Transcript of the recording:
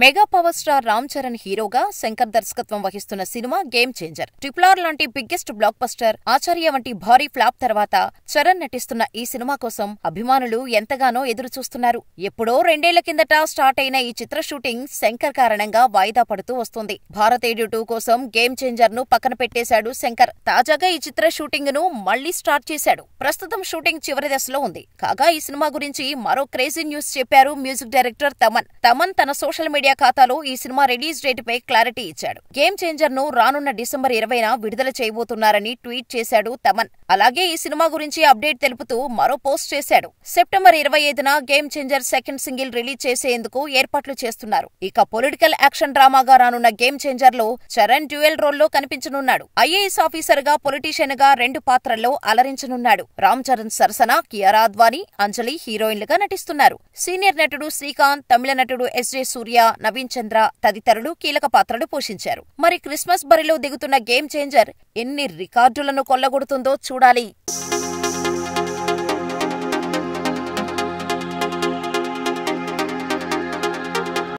Mega power star Ram Charan హీరోగా శంకర్ దర్శకత్వం వహిస్తున్న సినిమా గేమ్ చేంజర్. RRR లాంటి బిగ్గెస్ట్ బ్లాక్ బస్టర్, ఆచార్య వంటి భారీ ఫ్లాప్ తర్వాత చరణ్ నటిస్తున్న ఈ సినిమా కోసం అభిమానులు ఎంతగానో ఎదురుచూస్తున్నారు. ఎప్పుడో 2 ఏళ్ల కిందట స్టార్ట్ అయిన ఈ చిత్ర షూటింగ్ శంకర్ కారణంగా వాయిదా పడుతూ వస్తుంది. భారతీయుడు 2 కోసం గేమ్ చేంజర్ ను పక్కన పెట్టేశాడు శంకర్. తాజాగా ఈ చిత్ర షూటింగ్ ను మళ్లీ స్టార్ట్ చేశాడు. ప్రస్తుతం షూటింగ్ చివరి దశలో ఉంది. కాగా ఈ సినిమా గురించి మరో క్రేజీ న్యూస్ చెప్పారు మ్యూజిక్ డైరెక్టర్ తమన్. తన సోషల్ మీడియా ఖాతాలో ఈ సినిమా రిలీజ్ డేట్ పై క్లారిటీ ఇచ్చాడు. గేమ్ చేంజర్ ను రానున్న డిసెంబర్ 20న విడుదల చేయబోతున్నారని ట్వీట్ చేశాడు తమన్. అలాగే ఈ సినిమా గురించి అప్డేట్ తెలుపుతూ మరో పోస్ట్ చేశాడు. సెప్టెంబర్ 25న Game Changer second single release చేసేందుకు ఏర్పాట్లు చేస్తున్నారు. ఇక పొలిటికల్ యాక్షన్ డ్రామాగా రానున్న గేమ్ చేంజర్ లో చరణ్ డ్యూయల్ రోల్లో కనిపించనున్నాడు. ఐఏఎస్ ఆఫీసర్ గా, పొలిటీషియన్ గా 2 పాత్రల్లో అలరించనున్నాడు. రామ్ చరణ్ సరసన కియారా అద్వానీ, అంజలి హీరోయిన్లుగా నటిస్తున్నారు. సీనియర్ నటుడు శ్రీకాంత్, తమిళ నటుడు ఎస్.జె. సూర్య, నవీన్ చంద్ర తదితరులు కీలక పాత్రలు పోషించారు. మరి క్రిస్మస్ బరిలో దిగుతున్న గేమ్ చేంజర్ ఎన్ని రికార్డులను కొల్లగొడుతుందో చూడాలి.